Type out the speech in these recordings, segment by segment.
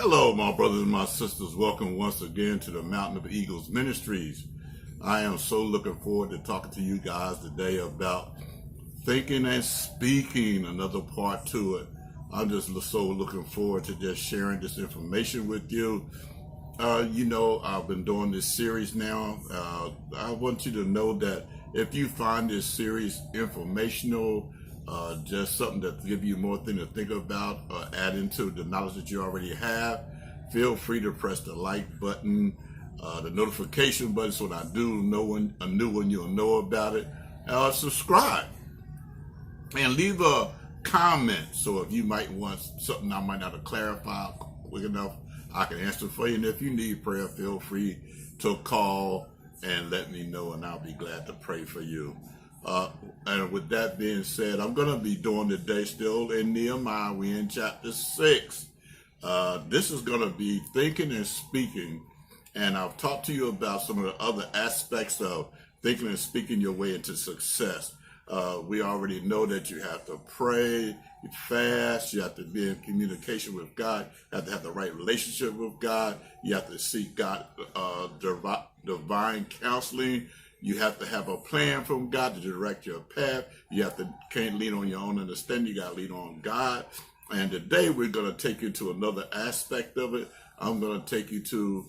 Hello, my brothers and my sisters. Welcome once again to the Mountain of Eagles Ministries. I am so looking forward to talking to you guys today about thinking and speaking, another part to it. I'm just so looking forward to just sharing this information with you. I've been doing this series now. I want you to know that if you find this series informational, just something to give you more thing to think about, add into the knowledge that you already have, feel free to press the like button, the notification button, so when I do know a new one, you'll know about it. Subscribe and leave a comment. So if you might want something I might not have clarified quick enough, I can answer for you. And if you need prayer, feel free to call and let me know, and I'll be glad to pray for you. And with that being said, I'm going to be doing today still in Nehemiah. We're in chapter 6. This is going to be thinking and speaking. And I've talked to you about some of the other aspects of thinking and speaking your way into success. We already know that you have to pray, you fast, you have to be in communication with God, you have to have the right relationship with God, you have to seek God, divine counseling. You have to have a plan from God to direct your path. Can't lean on your own understanding. You got to lean on God. And today we're going to take you to another aspect of it. I'm going to take you to,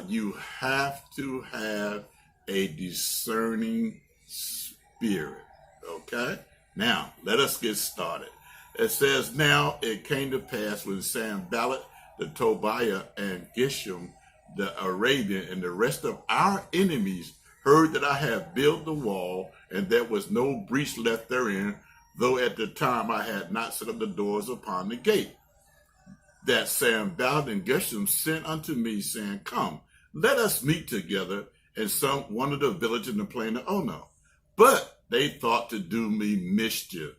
you have to have a discerning spirit. Okay? Now, let us get started. It says, now it came to pass when Sanballat, the Tobiah, and Geshem, the Arabian, and the rest of our enemies heard that I had built the wall, and there was no breach left therein, though at the time I had not set up the doors upon the gate. That Sanballat and Geshem sent unto me, saying, come, let us meet together in one of the villages in the plain of Ono. But they thought to do me mischief.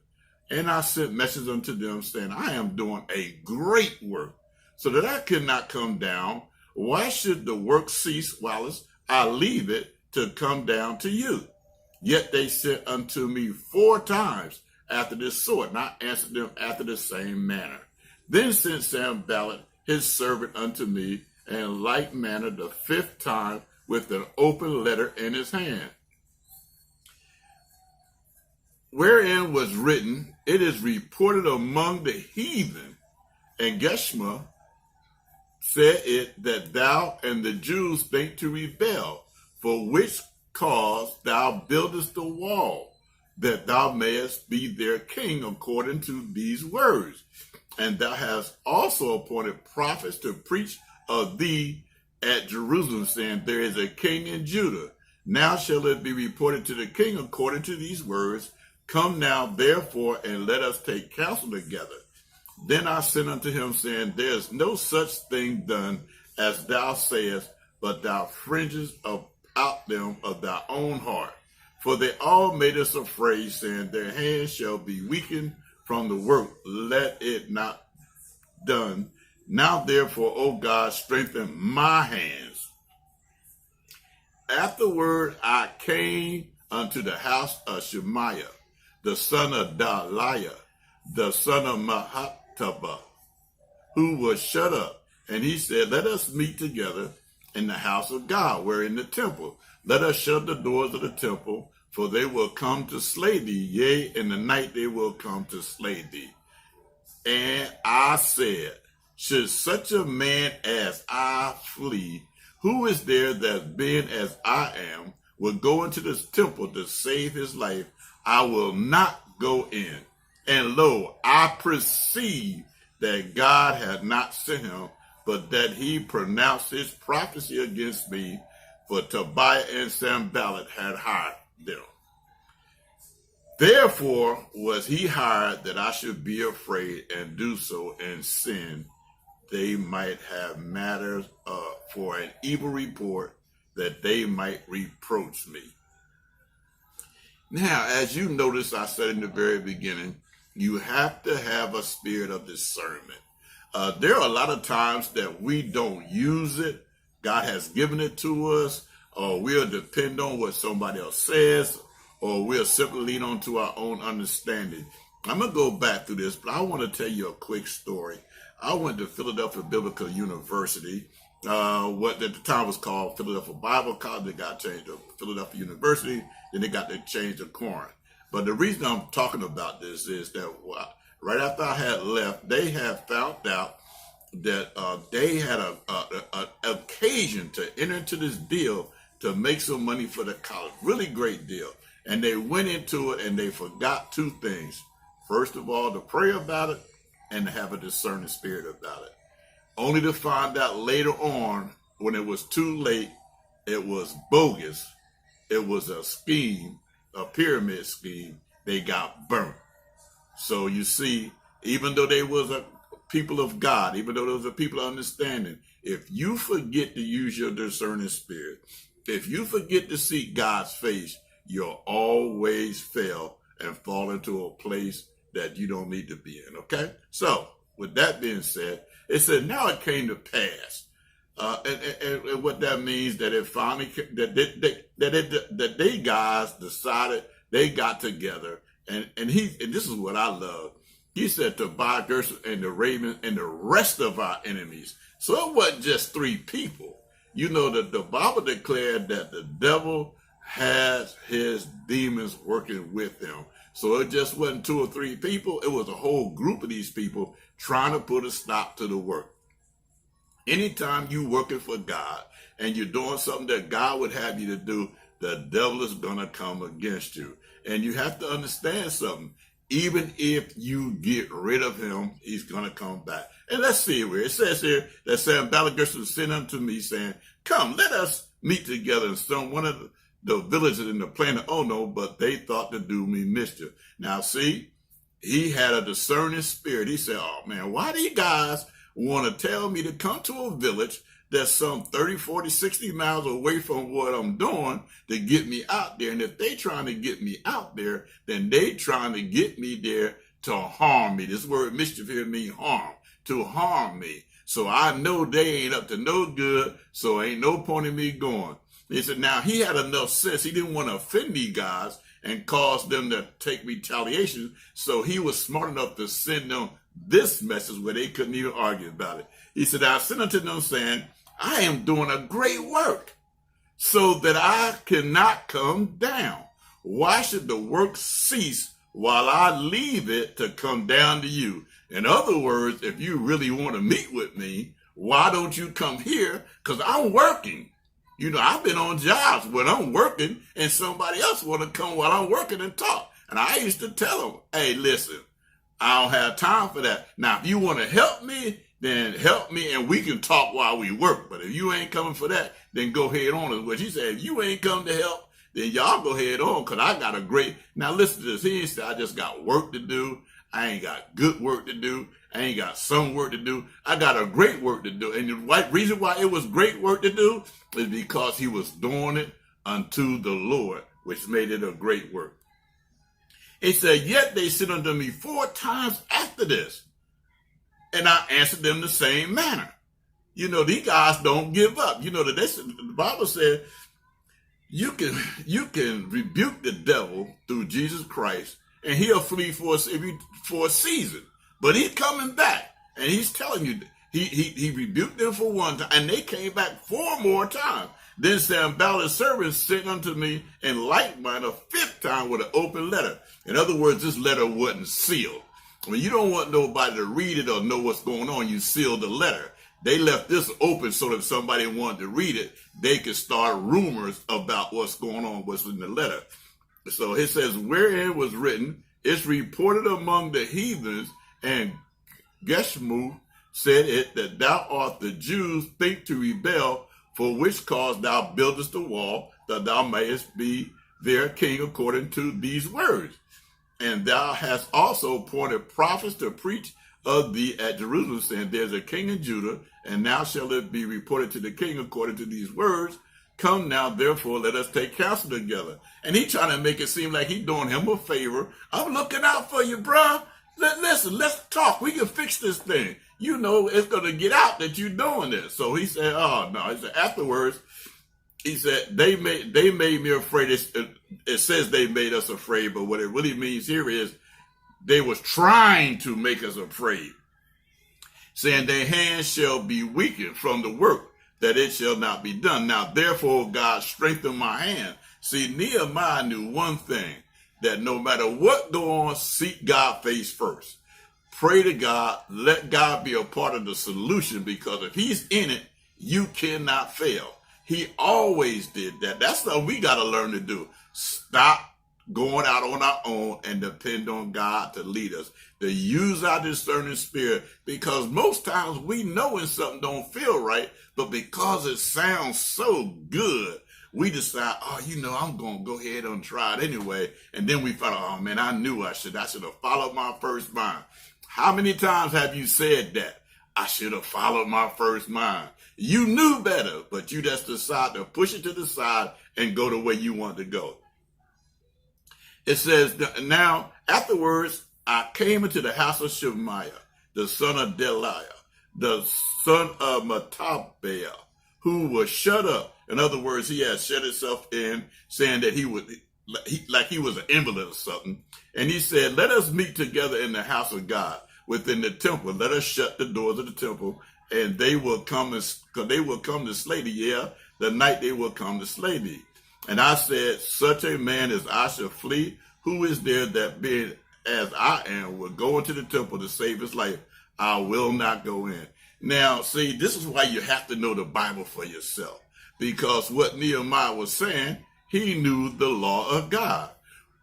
And I sent messages unto them, saying, I am doing a great work, so that I cannot come down. Why should the work cease whilst I leave it to come down to you? Yet they sent unto me 4 times after this sort, and I answered them after the same manner. Then sent Sanballat his servant unto me, in like manner the 5th time, with an open letter in his hand, wherein was written, it is reported among the heathen, and Geshem said it, that thou and the Jews think to rebel, for which cause thou buildest the wall, that thou mayest be their king according to these words. And thou hast also appointed prophets to preach of thee at Jerusalem, saying, there is a king in Judah. Now shall it be reported to the king according to these words. Come now, therefore, and let us take counsel together. Then I sent unto him, saying, there is no such thing done as thou sayest, but thou fringest out them of thy own heart. For they all made us afraid, saying, their hands shall be weakened from the work, let it not done. Now therefore, O God, strengthen my hands. Afterward I came unto the house of Shemaiah, the son of Daliah, the son of Mahataba, who was shut up. And he said, let us meet together in the house of God, where in the temple. Let us shut the doors of the temple, for they will come to slay thee. Yea, in the night they will come to slay thee. And I said, should such a man as I flee, who is there that being as I am, will go into this temple to save his life? I will not go in. And lo, I perceive that God had not sent him, but that he pronounced his prophecy against me, for Tobiah and Sanballat had hired them. Therefore was he hired, that I should be afraid and do so and sin. They might have matters for an evil report, that they might reproach me. Now, as you notice, I said in the very beginning, you have to have a spirit of discernment. There are a lot of times that we don't use it. God has given it to us, or we'll depend on what somebody else says, or we'll simply lean on to our own understanding. I'm going to go back through this, but I want to tell you a quick story. I went to Philadelphia Biblical University, what at the time was called Philadelphia Bible College. They got changed to Philadelphia University, then they got to change to Corinth. But the reason I'm talking about this is that right after I had left, they had found out that they had an occasion to enter into this deal to make some money for the college. Really great deal. And they went into it and they forgot two things. First of all, to pray about it and to have a discerning spirit about it. Only to find out later on, when it was too late, it was bogus. It was a scheme, a pyramid scheme. They got burnt. So you see, even though they was a people of God, even though those are people of understanding, if you forget to use your discerning spirit, if you forget to seek God's face, you'll always fail and fall into a place that you don't need to be in, okay? So, with that being said, it said, now it came to pass. And what that means, that it finally, that they guys decided, they got together, and this is what I love. He said to buy Gershom and the Raven and the rest of our enemies. So it wasn't just three people. You know that the Bible declared that the devil has his demons working with him. So it just wasn't two or three people. It was a whole group of these people trying to put a stop to the work. Anytime you working for God and you're doing something that God would have you to do, the devil is going to come against you. And you have to understand something. Even if you get rid of him, he's going to come back. And let's see where it says here that Sanballat Gershom sent unto me, saying, come, let us meet together in some one of the villages in the plain of Ono, but they thought to do me mischief. Now, see, he had a discerning spirit. He said, oh, man, why do you guys want to tell me to come to a village that's some 30, 40, 60 miles away from what I'm doing to get me out there? And if they trying to get me out there, then they trying to get me there to harm me. This word mischief here means harm, to harm me. So I know they ain't up to no good, so ain't no point in me going. He said, now he had enough sense. He didn't want to offend these guys and cause them to take retaliation. So he was smart enough to send them this message where they couldn't even argue about it. He said, I sent unto them saying, I am doing a great work so that I cannot come down. Why should the work cease while I leave it to come down to you? In other words, if you really want to meet with me, why don't you come here? Because I'm working. You know, I've been on jobs when I'm working and somebody else want to come while I'm working and talk. And I used to tell them, hey, listen, I don't have time for that. Now, if you want to help me, then help me and we can talk while we work. But if you ain't coming for that, then go head on. Is what she said. If you ain't come to help, then y'all go head on, because I got a great... Now, listen to this. He said, I just got work to do. I ain't got good work to do. I ain't got some work to do. I got a great work to do. And the reason why it was great work to do is because he was doing it unto the Lord, which made it a great work. It said, yet they sent unto me 4 times after this, and I answered them the same manner. You know, these guys don't give up. You know, the Bible said you can rebuke the devil through Jesus Christ, and he'll flee for a season. But he's coming back, and he's telling you, he rebuked them for one time, and they came back 4 more times. Then Sanballat's servants sent unto me in like manner a 5th time with an open letter. In other words, this letter wasn't sealed. When you don't want nobody to read it or know what's going on, you seal the letter. They left this open so that if somebody wanted to read it, they could start rumors about what's going on, what's in the letter. So it says, wherein was written, it's reported among the heathens, and Geshmu said it, that thou art the Jews think to rebel, for which cause thou buildest the wall, that thou mayest be their king according to these words. And thou hast also appointed prophets to preach of thee at Jerusalem, saying, there's a king in Judah, and now shall it be reported to the king according to these words. Come now, therefore, let us take counsel together. And he trying to make it seem like he doing him a favor. I'm looking out for you, bruh. Listen, let's talk. We can fix this thing. You know, it's going to get out that you're doing this. So he said, oh, no. He said, afterwards, he said, they made me afraid. It says they made us afraid, but what it really means here is they was trying to make us afraid, saying their hands shall be weakened from the work, that it shall not be done. Now, therefore, God strengthened my hand. See, Nehemiah knew one thing, that no matter what go on, seek God face first. Pray to God, let God be a part of the solution, because if he's in it, you cannot fail. He always did that. That's what we got to learn to do. Stop going out on our own and depend on God to lead us, to use our discerning spirit, because most times we know when something don't feel right, but because it sounds so good, we decide, I'm going to go ahead and try it anyway. And then we find, oh man, I knew I should have followed my first mind. How many times have you said that? I should have followed my first mind. You knew better, but you just decided to push it to the side and go the way you want to go. It says, now afterwards, I came into the house of Shemaiah, the son of Deliah, the son of Mattabiah, who was shut up. In other words, he had shut himself in, saying that he was an invalid or something. And he said, let us meet together in the house of God within the temple. Let us shut the doors of the temple, and they will come to slay thee. Yeah, the night they will come to slay thee. And I said, such a man as I shall flee. Who is there that being as I am will go into the temple to save his life? I will not go in. Now, see, this is why you have to know the Bible for yourself. Because what Nehemiah was saying, he knew the law of God.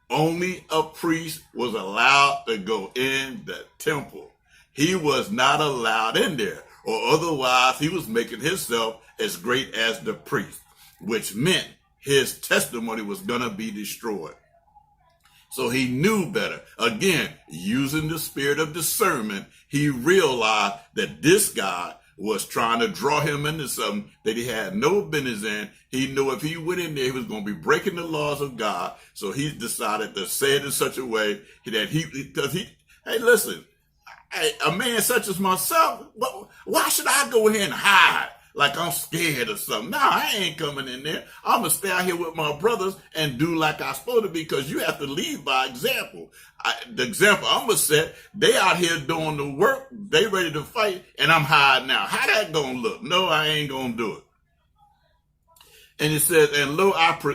Only a priest was allowed to go in the temple. He was not allowed in there, or otherwise he was making himself as great as the priest, which meant his testimony was going to be destroyed. So he knew better. Again, using the spirit of discernment, he realized that this guy was trying to draw him into something that he had no business in. He knew if he went in there, he was going to be breaking the laws of God. So he decided to say it in such a way that hey, listen, a man such as myself, why should I go ahead and hide like I'm scared or something? No, I ain't coming in there. I'm going to stay out here with my brothers and do like I'm supposed to, because you have to lead by example. The example I'm going to set, they out here doing the work, they ready to fight, and I'm hiding out. How that going to look? No, I ain't going to do it. And it says, and lo,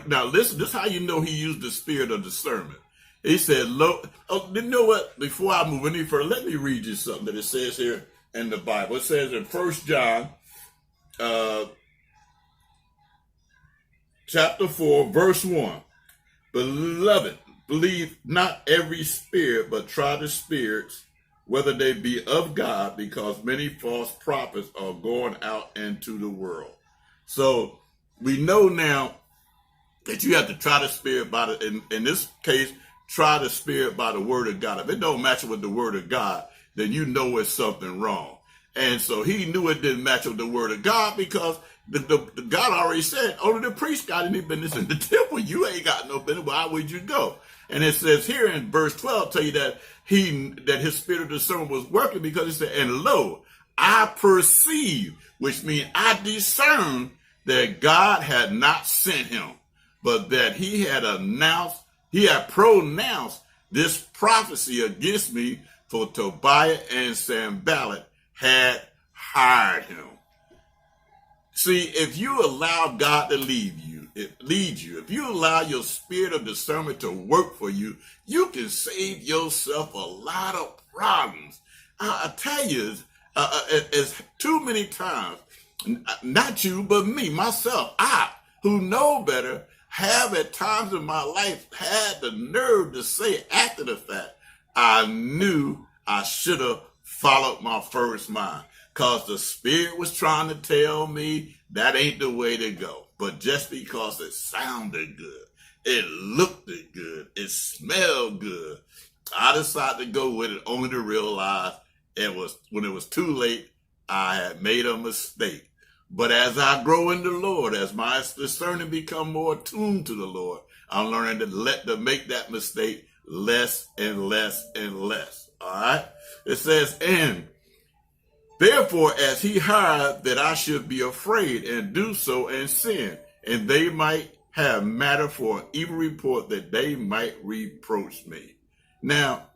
now listen, this is how you know he used the spirit of discernment. He said, you know what? Before I move any further, let me read you something that it says here in the Bible. It says in 1 John chapter 4, verse 1. Beloved, believe not every spirit, but try the spirits, whether they be of God, because many false prophets are going out into the world. So we know now that you have to try the spirit by in this case, try the spirit by the word of God. If it don't match with the word of God, then you know it's something wrong. And so he knew it didn't match with the word of God, because the God already said, only the priest got any business in the temple. You ain't got no business. Why would you go? And it says here in verse 12, tell you that his spirit of discernment was working, because he said, and lo, I perceive, which means I discern that God had not sent him, but that he had pronounced this prophecy against me, for Tobiah and Sanballat had hired him. See, if you allow God to lead you, if you allow your spirit of discernment to work for you, you can save yourself a lot of problems. I tell you, it's too many times, not you, but me, myself, I, who know better, have at times in my life had the nerve to say after the fact, I knew I should have followed my first mind, because the spirit was trying to tell me that ain't the way to go. But just because it sounded good, it looked good, it smelled good, I decided to go with it, only to realize when it was too late, I had made a mistake. But as I grow in the Lord, as my discerning become more attuned to the Lord, I'm learning to make that mistake less and less and less. All right? It says, and therefore, as he hired that I should be afraid and do so and sin, and they might have matter for an evil report, that they might reproach me. Now,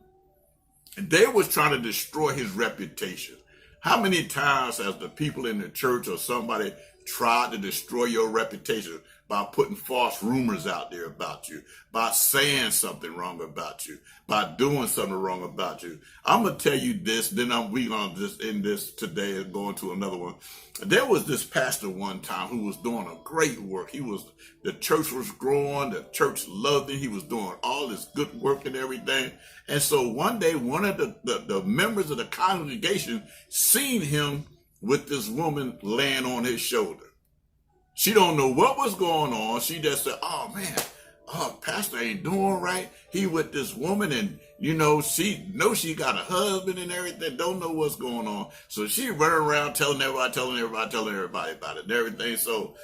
They was trying to destroy his reputation. How many times has the people in the church or somebody tried to destroy your reputation by putting false rumors out there about you, by saying something wrong about you, by doing something wrong about you? I'm going to tell you this, then we're going to just end this today and go into another one. There was this pastor one time who was doing a great work. The church was growing, the church loved him, he was doing all this good work and everything. And so one day, one of the members of the congregation seen him with this woman laying on his shoulder. She don't know what was going on. She just said, oh man, pastor ain't doing right. He with this woman, and she knows she got a husband and everything, don't know what's going on. So she running around telling everybody about it and everything. So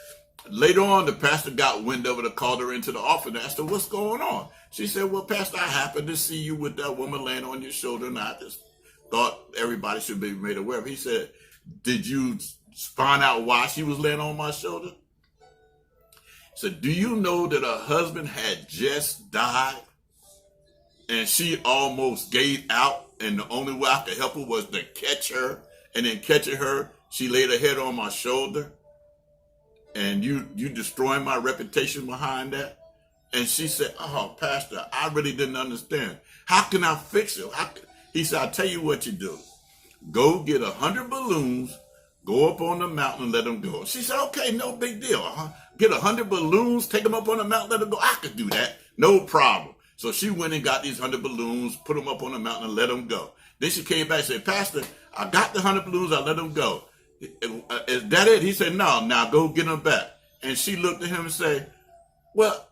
later on, the pastor got wind of it and called her into the office and asked her, what's going on? She said, well, pastor, I happened to see you with that woman laying on your shoulder, and I just thought everybody should be made aware of it. He said, did you find out why she was laying on my shoulder? He said, do you know that her husband had just died and she almost gave out, and the only way I could help her was to catch her, and then catching her, she laid her head on my shoulder, and you destroying my reputation behind that? And she said, oh, pastor, I really didn't understand. How can I fix it? He said, I'll tell you what you do. Go get 100 balloons, go up on the mountain and let them go. She said, okay, no big deal. Get 100 balloons, take them up on the mountain, let them go. I could do that, no problem. So she went and got these 100 balloons, put them up on the mountain and let them go. Then she came back and said, pastor, I got the 100 balloons, I let them go. Is that it? He said, no, now go get them back. And she looked at him and said, well,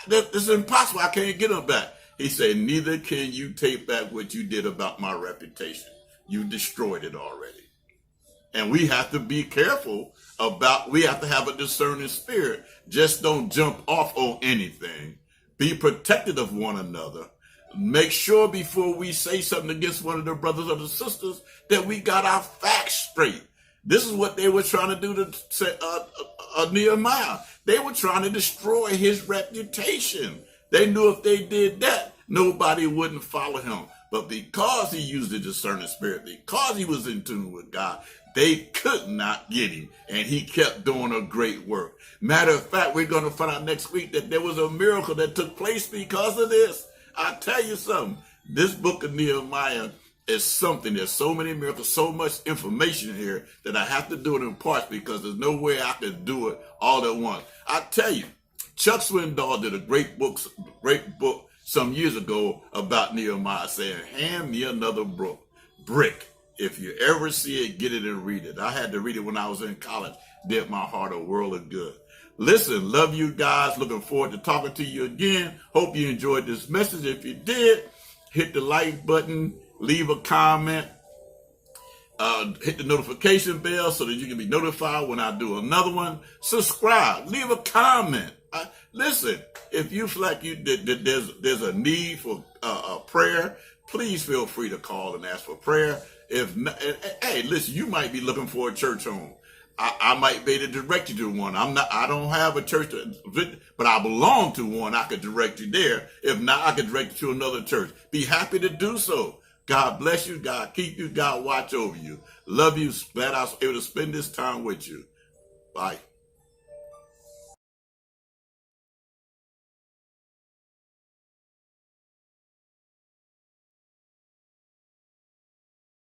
this is impossible. I can't get them back. He said, neither can you take back what you did about my reputation. You destroyed it already. And we have to be careful we have to have a discerning spirit. Just don't jump off on anything. Be protected of one another. Make sure before we say something against one of the brothers or the sisters that we got our facts straight. This is what they were trying to do to Nehemiah. They were trying to destroy his reputation. They knew if they did that, nobody wouldn't follow him. But because he used the discerning spirit, because he was in tune with God, they could not get him. And he kept doing a great work. Matter of fact, we're going to find out next week that there was a miracle that took place because of this. I'll tell you something. This book of Nehemiah is something. There's so many miracles, so much information here that I have to do it in parts because there's no way I could do it all at once. I tell you, Chuck Swindoll did a great book some years ago about Nehemiah, saying, hand me another brick. If you ever see it, get it and read it. I had to read it when I was in college. Did my heart a world of good. Listen, love you guys. Looking forward to talking to you again. Hope you enjoyed this message. If you did, hit the like button, leave a comment, hit the notification bell so that you can be notified when I do another one. Subscribe, leave a comment. Listen, if you feel like there's a need for a prayer, please feel free to call and ask for prayer. If not, hey, listen, you might be looking for a church home. I might be able to direct you to one. I don't have a church, but I belong to one. I could direct you there. If not, I could direct you to another church. Be happy to do so. God bless you. God keep you. God watch over you. Love you. Glad I was able to spend this time with you. Bye.